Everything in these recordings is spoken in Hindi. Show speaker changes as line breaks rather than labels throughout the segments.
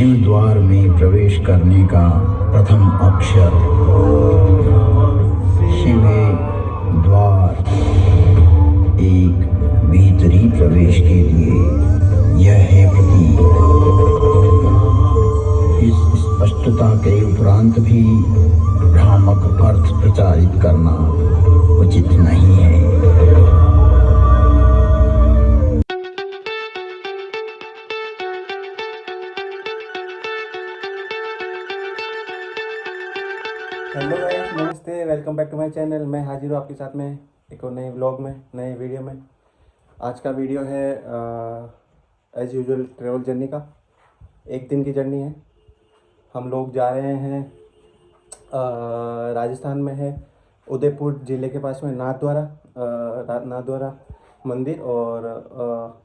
शिव द्वार में प्रवेश करने का प्रथम अक्षर शिवे द्वार। एक भीतरी प्रवेश के लिए यह है प्रतीक। इस स्पष्टता के उपरांत भी भ्रामक अर्थ प्रचारित करना उचित नहीं है।
हेलो गाइस, नमस्ते, welcome back to my channel. मैं हाजिर हूँ आपके साथ में एक और नए व्लॉग में, नए वीडियो में। आज का वीडियो है एज़ यूजुअल ट्रैवल जर्नी का। एक दिन की जर्नी है। हम लोग जा रहे हैं राजस्थान में है उदयपुर ज़िले के पास में नाथद्वारा मंदिर, और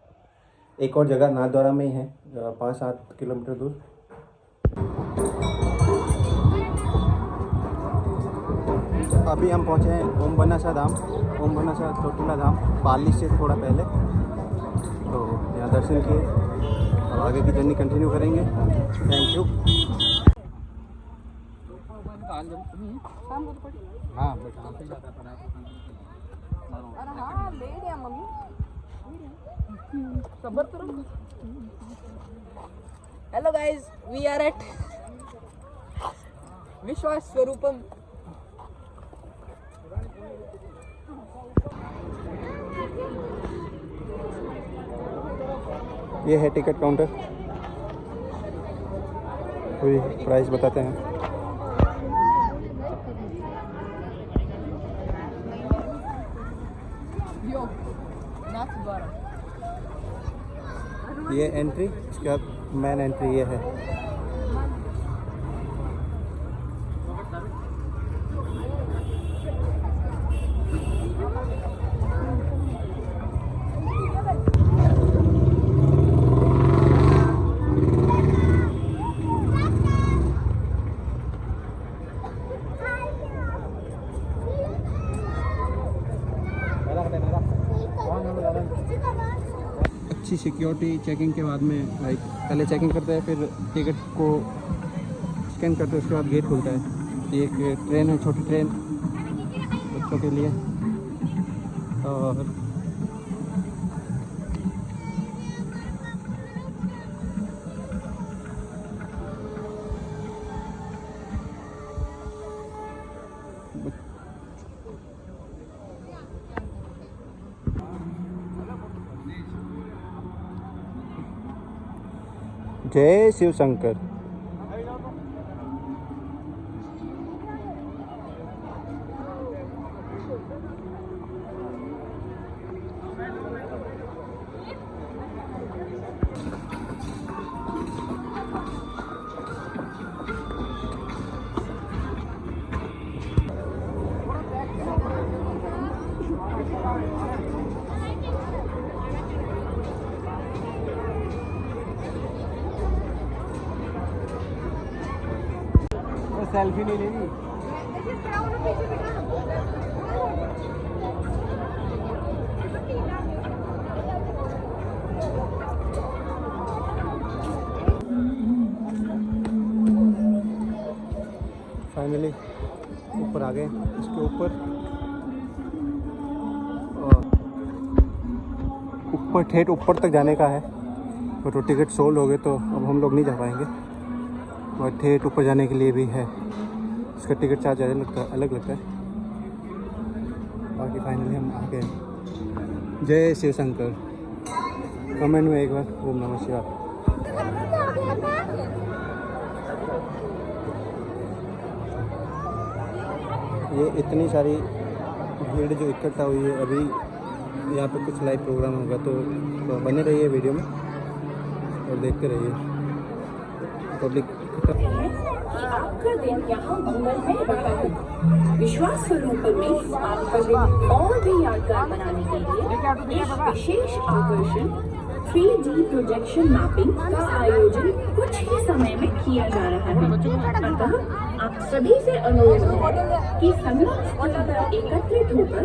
एक और जगह नाथद्वारा में ही है 5-7 किलोमीटर दूर। अभी हम पहुँचे हैं ओम बनासा धाम, ओम बनासा चोटीला धाम, पाली से थोड़ा पहले। तो यहाँ दर्शन किए, अब आगे की जर्नी कंटिन्यू करेंगे। Thank you.
Hello guys, we are at Vishwas Swarupam.
ये है टिकट काउंटर, पूरी प्राइस बताते हैं। ये एंट्री, इसके बाद मेन एंट्री ये है। अच्छी सिक्योरिटी चेकिंग के बाद में, लाइक पहले चेकिंग करते हैं, फिर टिकट को स्कैन करते हैं, उसके बाद गेट खुलता है। ये एक ट्रेन है, छोटी ट्रेन बच्चों के लिए। और जय शिव शंकर। सेल्फी नहीं लेनी। फाइनली ऊपर आ गए। इसके ऊपर ठेठ ऊपर तक जाने का है, तो टिकट सोल्ड हो गए, तो अब हम लोग नहीं जा पाएंगे। और ठेठ ऊपर जाने के लिए भी है, इसका टिकट चार्ज अलग लगता है। बाकी फाइनली हम आ गए। जय शिव शंकर। कमेंट में एक बार ओम नमः शिवाय। ये इतनी सारी भीड़ जो इकट्ठा हुई है, अभी यहाँ पे कुछ लाइव प्रोग्राम होगा, तो बने रहिए वीडियो में और देखते रहिए। पब्लिक
आपका दिन यहाँ मंगलमय रहा है। विश्वास स्वरूप में आपका दिन और भी यादगार बनाने के लिए एक विशेष आकर्षण 3D प्रोजेक्शन मैपिंग का आयोजन कुछ ही समय में किया जा रहा है। अतः आप सभी से अनुरोध है कि संगम स्थल पर एकत्रित होकर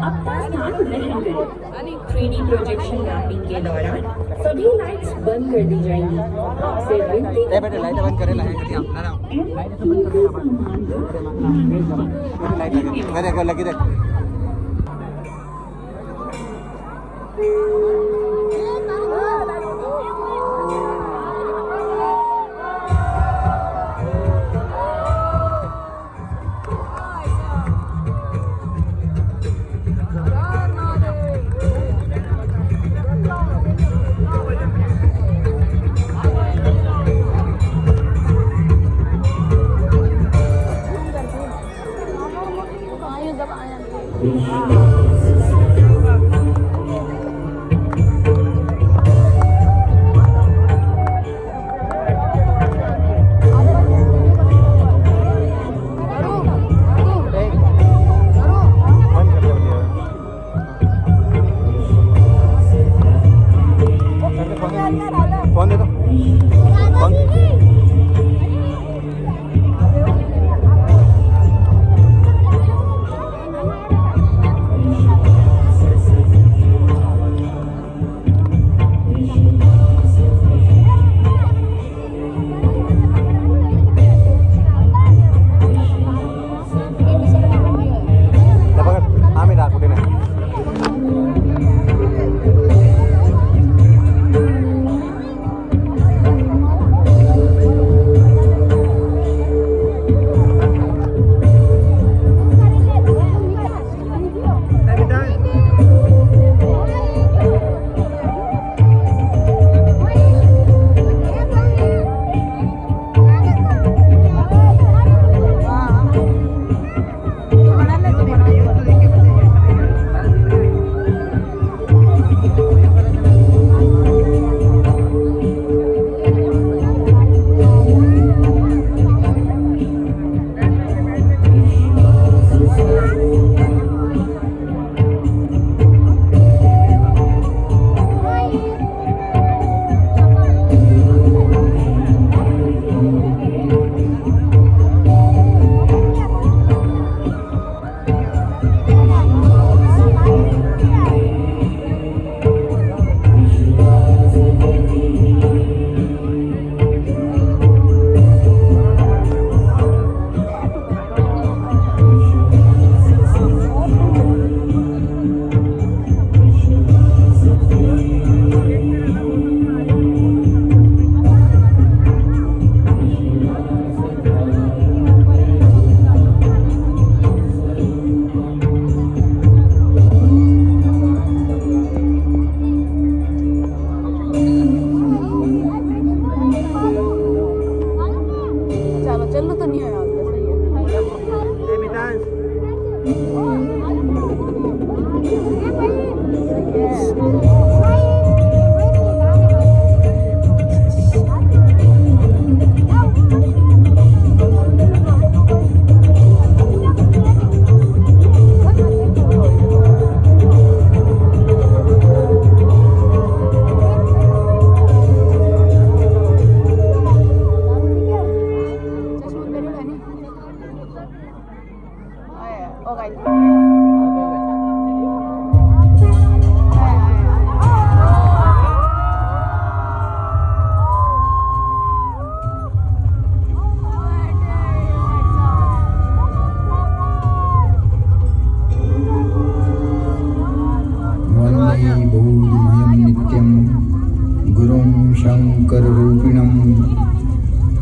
अपना स्थान ग्रहण करें। 3D प्रोजेक्शन मैपिंग के दौरान सभी लाइट्स बंद कर दी जाएंगी। आपसे विनती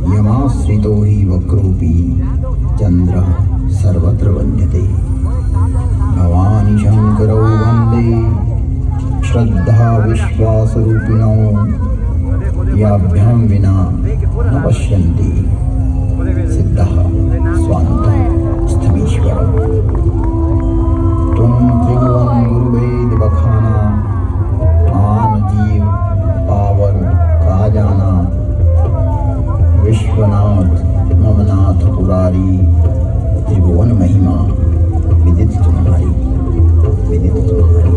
यमाश्रितो हि वक्रोऽपि चन्द्रः सर्वत्र वन्द्यते। भवानि शङ्करौ वन्दे श्रद्धा विश्वासरूपिणौ याभ्यां विना न पश्यन्ति सिद्धः स्वान्तः स्थमीश्वरः। त्वं त्रिभुवन गुरुवेद बखाना आन जीव पावन का जाना। विश्वनाथ ममनाथ पुरारी त्रिभुवन महिमा विदित तुम्हारी, विदित तुम्हारी।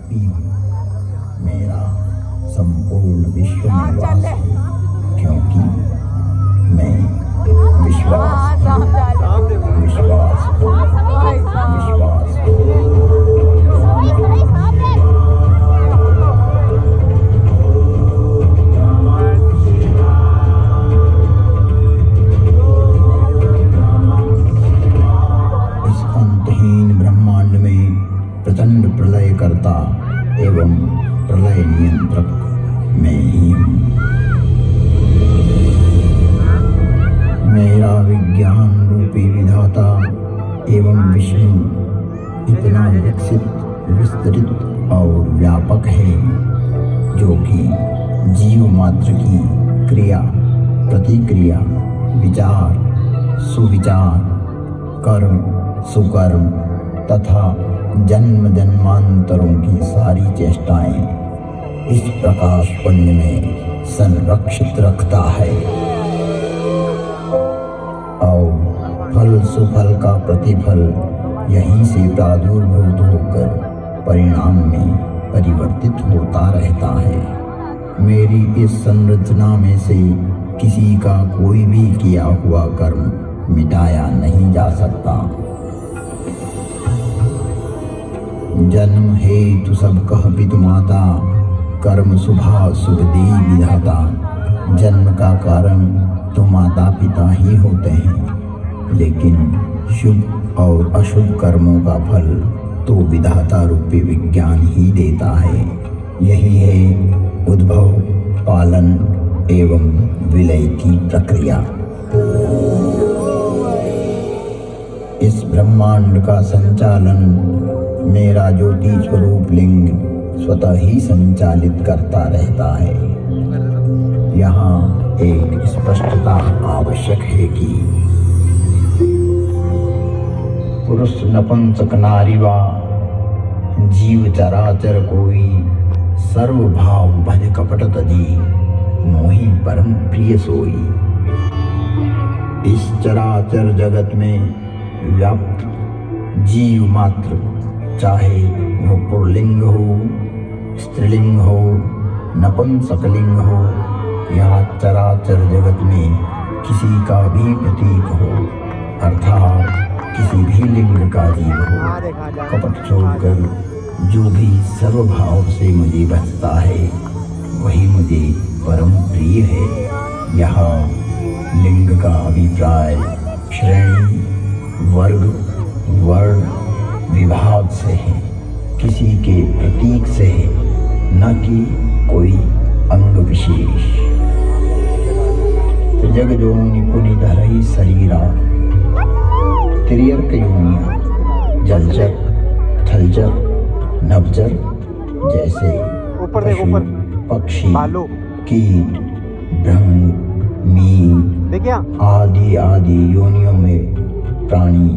रूपी मेरा संपूर्ण विश्व में वास है, क्योंकि मैं विश्वास विश्वास विश्वास इस अंतहीन ब्रह्मांड में प्रचंड प्रलय करता एवं प्रलय नियंत्रक मैं ही हूँ। मेरा विज्ञान रूपी विधाता एवं विष्णु इतना विकसित, विस्तृत और व्यापक है, जो कि जीव मात्र की क्रिया, प्रतिक्रिया, विचार, सुविचार, कर्म, सुकर्म तथा जन्म जन्मांतरों की सारी चेष्टाएं इस प्रकाश पुंज में संरक्षित रखता है और फल सुफल का प्रतिफल यहीं से प्रादुर्भूत होकर परिणाम में परिवर्तित होता रहता है। मेरी इस संरचना में से किसी का कोई भी किया हुआ कर्म मिटाया नहीं जा सकता। जन्म हेतु सब कह पितु माता, कर्म शुभा शुभ दे विधाता। जन्म का कारण तो माता पिता ही होते हैं, लेकिन शुभ और अशुभ कर्मों का फल तो विधाता रूपी विज्ञान ही देता है। यही है उद्भव, पालन एवं विलय की प्रक्रिया। इस ब्रह्मांड का संचालन मेरा ज्योति स्वरूप लिंग स्वतः ही संचालित करता रहता है। यहाँ एक स्पष्टता आवश्यक है कि पुरुष नपुंसक नारी वा जीव चराचर कोई, सर्वभाव भज कपट तजी मोहि परम प्रिय सोई। इस चराचर जगत में व्याप्त जीव मात्र, चाहे वो पुल्लिंग हो, स्त्रीलिंग हो, नपुंसकलिंग हो या चराचर जगत में किसी का भी प्रतीक हो, अर्थात किसी भी लिंग का जीव हो, कपट छोड़कर जो भी सर्वभाव से मुझे बचता है वही मुझे परम प्रिय है। यहाँ लिंग का अभिप्राय श्रेणी, वर्ग, वर्ण, विभाग से है, किसी के प्रतीक से है, न कि कोई अंग विशेष। जग जोनि पुनि धरहि शरीरा, त्रियर्क योनिया, जलचर, थलचर, नभचर जैसे पशु, पक्षी, कीट, ब्रह्म, मीन आदि आदि योनियों में प्राणी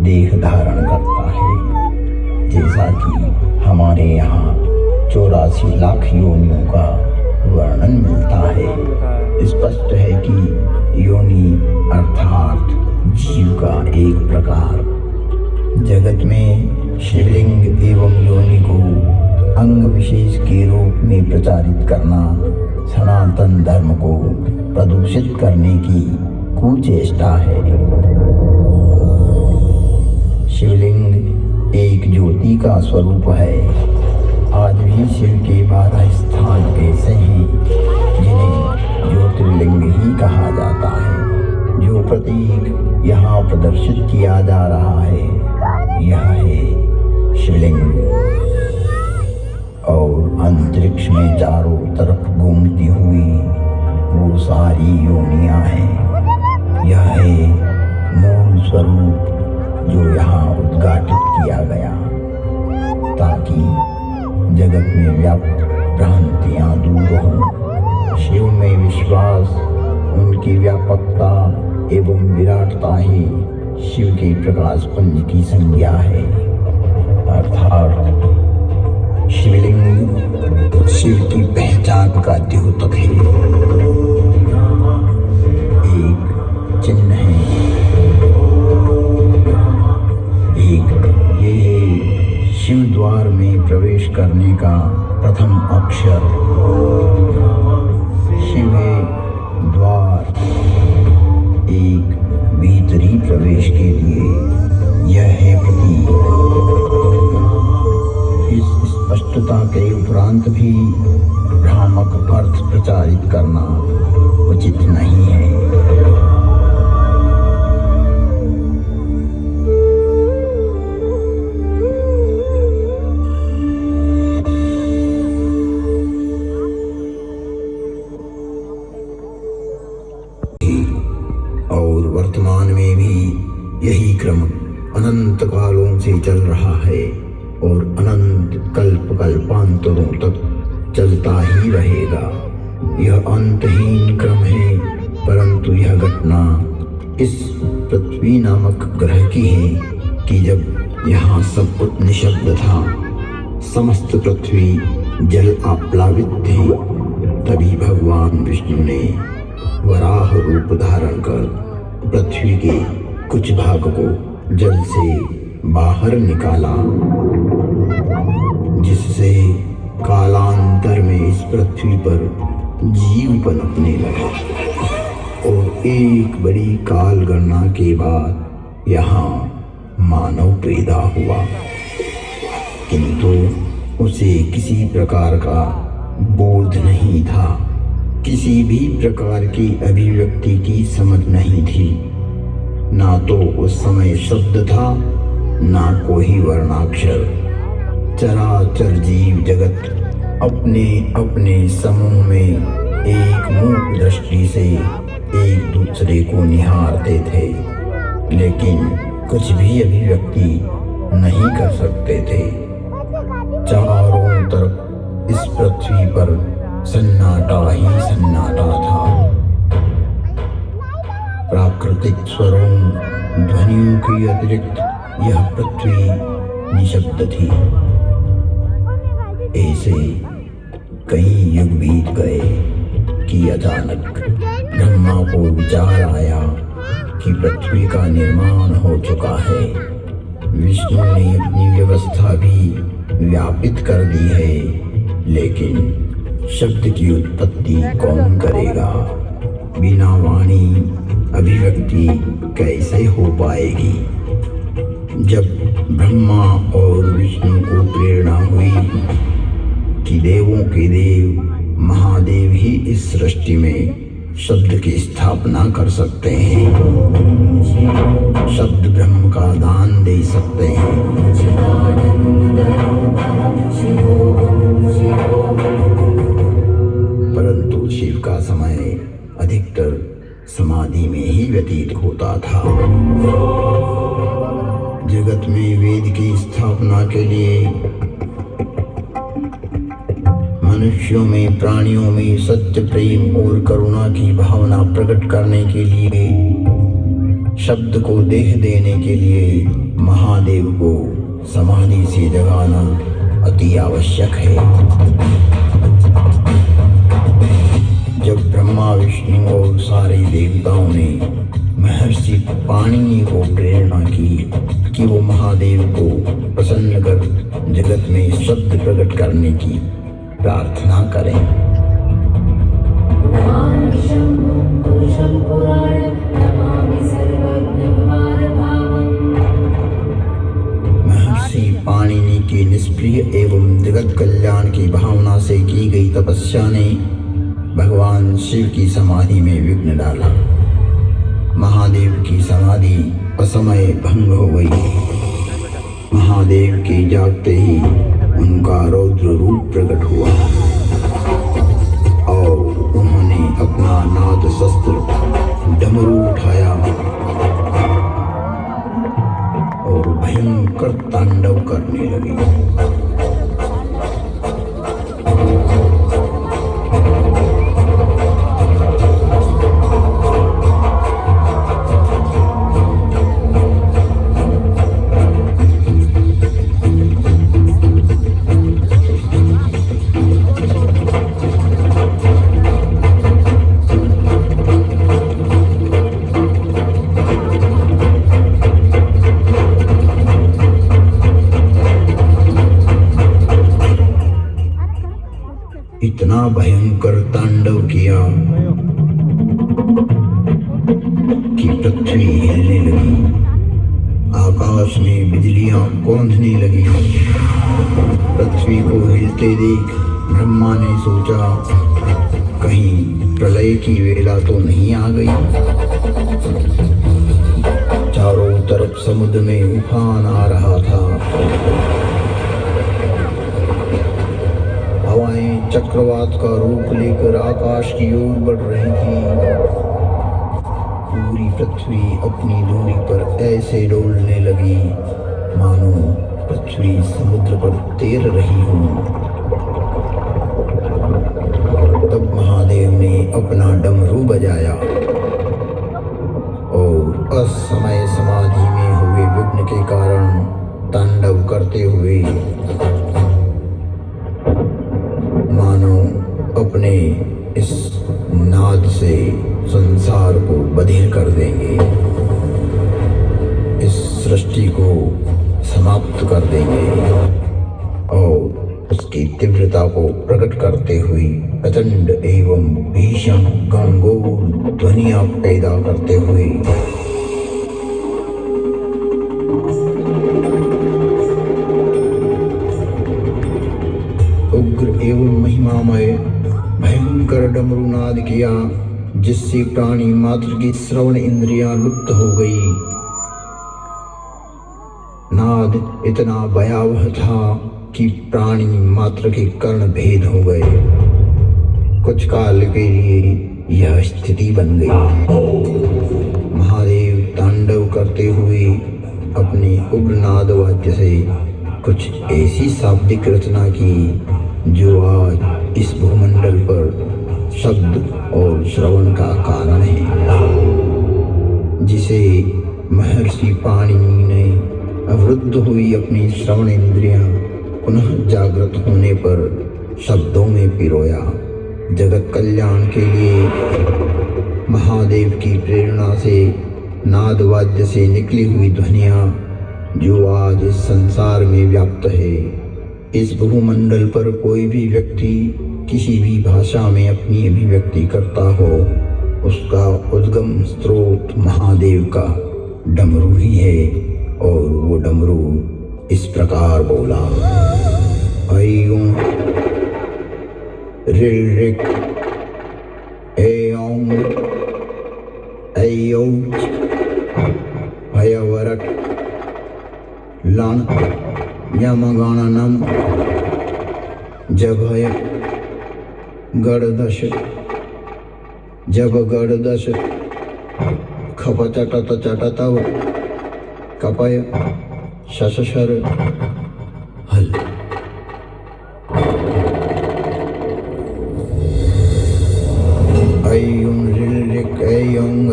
देह धारण करता है। जैसा कि हमारे यहाँ 84 लाख योनियों का वर्णन मिलता है। स्पष्ट है कि योनि अर्थात जीव का एक प्रकार। जगत में शिवलिंग एवं योनि को अंग विशेष के रूप में प्रचारित करना सनातन धर्म को प्रदूषित करने की कुचेष्टा है। शिवलिंग एक ज्योति का स्वरूप है। आज भी शिव के 12 स्थान ऐसे हैं जिन्हें ज्योतिर्लिंग ही कहा जाता है। जो प्रतीक यहाँ प्रदर्शित किया जा रहा है यह है शिवलिंग। और अंतरिक्ष में चारों तरफ घूमती हुई वो सारी योनियां हैं। यह है मूल स्वरूप जो यहाँ उद्घाटित किया गया, ताकि जगत में व्याप्त भ्रांतियां दूर हों। शिव में विश्वास, उनकी व्यापकता एवं विराटता ही शिव के प्रकाश पुंज की संज्ञा है। अर्थात शिवलिंग शिव की पहचान का द्योतक है, एक चिन्ह है। एक ये है शिव द्वार में प्रवेश करने का प्रथम अक्षर। शिवे द्वार, एक भीतरी प्रवेश के लिए यह है प्रतीक। इस स्पष्टता के उपरांत भी भ्रामक अर्थ प्रचारित करना उचित नहीं है। और वर्तमान में भी यही क्रम अनंत कालों से चल रहा है और अनंत कल्पांतरों तक चलता ही रहेगा। यह अंतहीन क्रम है, परंतु यह घटना इस पृथ्वी नामक ग्रह की है कि जब यहाँ सब कुछ निशब्द था, समस्त पृथ्वी जल आप्लावित थी, तभी भगवान विष्णु ने वराह रूप धारण कर पृथ्वी के कुछ भाग को जल से बाहर निकाला, जिससे कालांतर में इस पृथ्वी पर जीव पनपने लगे और एक बड़ी काल गणना के बाद यहाँ मानव पैदा हुआ। किंतु उसे किसी प्रकार का बोध नहीं था, किसी भी प्रकार की अभिव्यक्ति की समझ नहीं थी। ना तो उस समय शब्द था, ना कोई वर्णाक्षर। चराचर जीव जगत अपने अपने समूह में एक मूक दृष्टि से एक दूसरे को निहारते थे, लेकिन कुछ भी अभिव्यक्ति नहीं कर सकते थे। चारों तरफ इस पृथ्वी पर सन्नाटा ही सन्नाटा था। प्राकृतिक स्वरों ध्वनियों के अतिरिक्त यह पृथ्वी निशब्द थी। ऐसे कई युग बीत गए कि अचानक ब्रह्मा को विचार आया कि पृथ्वी का निर्माण हो चुका है। विष्णु ने अपनी व्यवस्था भी व्यापित कर दी है, लेकिन शब्द की उत्पत्ति कौन करेगा? बिना वाणी अभिव्यक्ति कैसे हो पाएगी? जब ब्रह्मा और विष्णु को प्रेरणा हुई कि देवों के देव महादेव ही इस सृष्टि में शब्द की स्थापना कर सकते हैं, शब्द ब्रह्म का दान दे सकते हैं, परंतु शिव का समय अधिकतर समाधि में ही व्यतीत होता था। जगत में वेद की स्थापना के लिए, मनुष्यों में प्राणियों में सत्य प्रेम और करुणा की भावना प्रकट करने के लिए, शब्द को देह देने के लिए महादेव को समाधि से जगाना अति आवश्यक है। जब ब्रह्मा विष्णु और सारे देवताओं ने महर्षि पाणिनि को प्रेरणा की कि वो महादेव को प्रसन्न कर जगत में शब्द प्रकट करने की प्रार्थना करें, महर्षि पाणिनि की निष्प्रिय एवं जगत कल्याण की भावना से की गई तपस्या ने भगवान शिव की समाधि में विघ्न डाला। महादेव की समाधि असमय भंग हो गई। महादेव के जागते ही उनका रौद्र रूप प्रकट हुआ और उन्होंने अपना नाद शस्त्र डमरू उठाया और भयंकर तांडव करने लगे। इतना भयंकर तांडव किया कि पृथ्वी हिलने लगी, आकाश में बिजलियां कौंधने लगी। पृथ्वी को हिलते देख ब्रह्मा ने सोचा कहीं प्रलय की वेला तो नहीं आ गई। चारों तरफ समुद्र में उफान आ रहा था, हवाएं चक्रवात का रूप लेकर आकाश की ओर बढ़ रही थी। पूरी पृथ्वी अपनी दूरी पर ऐसे डोलने लगी मानो पृथ्वी समुद्र पर तैर रही हो। तब महादेव ने अपना डमरू बजाया और असमय समाधि में हुए विघ्न के कारण तांडव करते हुए मानो अपने इस नाद से संसार को बधिर कर देंगे, इस सृष्टि को समाप्त कर देंगे और उसकी तीव्रता को प्रकट करते हुए प्रचंड एवं भीषण गणगोल ध्वनियां पैदा करते हुए उग्र एवं महिमामय भयंकर डमरू नाद किया, जिससे प्राणी मात्र की श्रवण इंद्रियां लुप्त हो गई। नाद इतना भयावह था कि प्राणी मात्र के कर्ण भेद हो गए। कुछ काल के लिए यह स्थिति बन गई। महादेव तांडव करते हुए अपने उग्र नाद वाद्य से कुछ ऐसी शाब्दिक रचना की जो आज इस भूमंडल पर शब्द और श्रवण का कारण है, जिसे महर्षि पाणिनि ने अवरुद्ध हुई अपनी श्रवण इंद्रियां पुनः जागृत होने पर शब्दों में पिरोया। जगत कल्याण के लिए महादेव की प्रेरणा से नाद वाद्य से निकली हुई ध्वनियां जो आज इस संसार में व्याप्त है। इस भूमंडल पर कोई भी व्यक्ति किसी भी भाषा में अपनी अभिव्यक्ति करता हो, उसका उद्गम स्रोत महादेव का डमरू ही है। और वो डमरू इस प्रकार बोला, ऐं ऋ ऋ ऐं ऐऔ भयवरट लण यमगणनम जभय गणदश जब गणदश खपचटत चटतव कपय शशशर हल। ऐं ऋ ऐं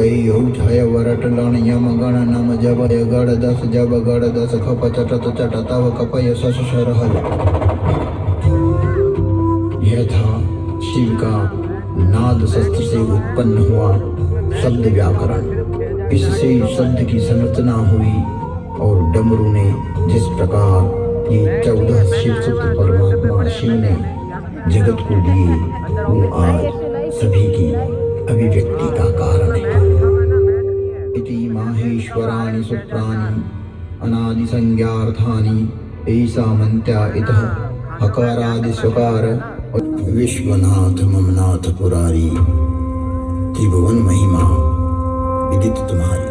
ऐऔ भयवरट लण यमगणनम जभय गणदश जब गणदश खपचटत चटतव कपय शशशर हल। यह था शिव का नाद शस्त्र से उत्पन्न हुआ शब्द व्याकरण। इससे शब्द की संरचना हुई और डमरू ने जिस प्रकार ये 14 शिव सूत्र परमात्मा शिव ने जगत को दिए, वो आज सभी की अभिव्यक्ति का कारण है। इति माहेश्वराणि सूत्राणि अनादि संज्ञार्थानि ऐसा मंत्या इतः हकारादि स्वकार विश्वनाथ ममनाथ पुरारी त्रिभुवन महिमा विदित तुम्हारी।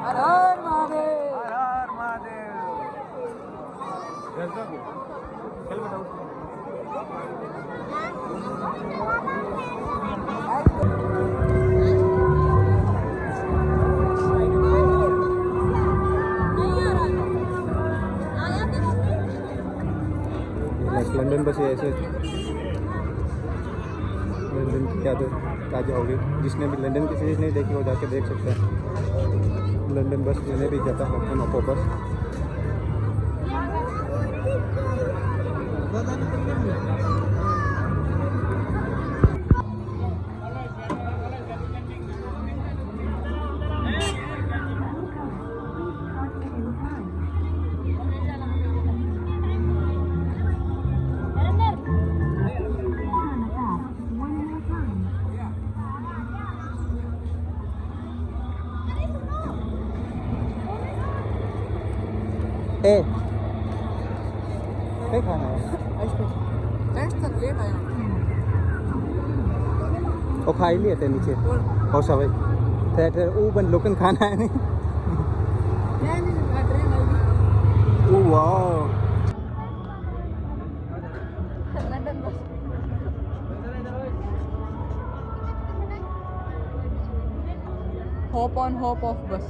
हर हर महादेव।
लंदन बस ऐसे लंदन की क्या ताज़ा होगी। जिसने भी लंदन की सीरीज़ नहीं देखी वो जाके देख सकते हैं। लंदन बस मैंने भी जाता हूँ नौको पर। ए क्या खाना है वो खाई लिए थे नीचे और सब थे वो बन लोकन खाना है नहीं ओ वाह
Hop on, hop off bus.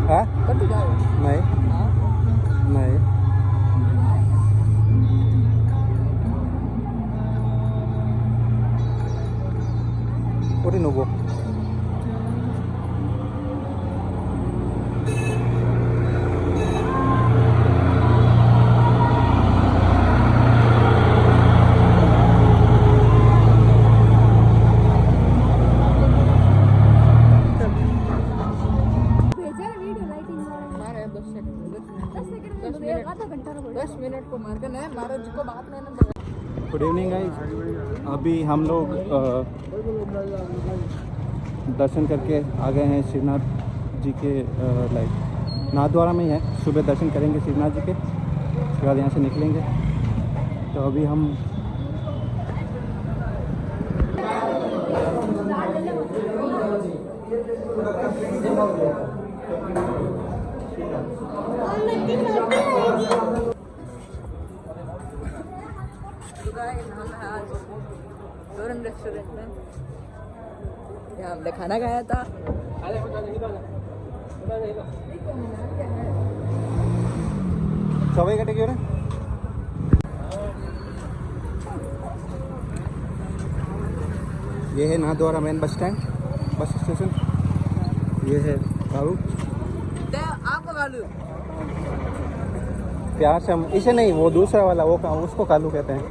हाँ नहीं नहीं Udah nunggu.
दस मिनट को मार के नहीं मारो जिसको बात नहीं ना
गुड इवनिंग गाइस, अभी हम लोग दर्शन करके आ गए हैं शिवनाथ जी के लाइक नाथद्वारा में ही है। सुबह दर्शन करेंगे शिवनाथ जी के, उसके बाद यहाँ से निकलेंगे। तो अभी हम
रेस्टोरेंट में यहाँ हमने खाना खाया था।
सवाई कटे क्यों रे? ये है Nathdwara main bus stand, bus station. ये है कालू,
आपको कालू
प्यार से हम इसे नहीं, वो दूसरा वाला वो उसको कालू कहते हैं।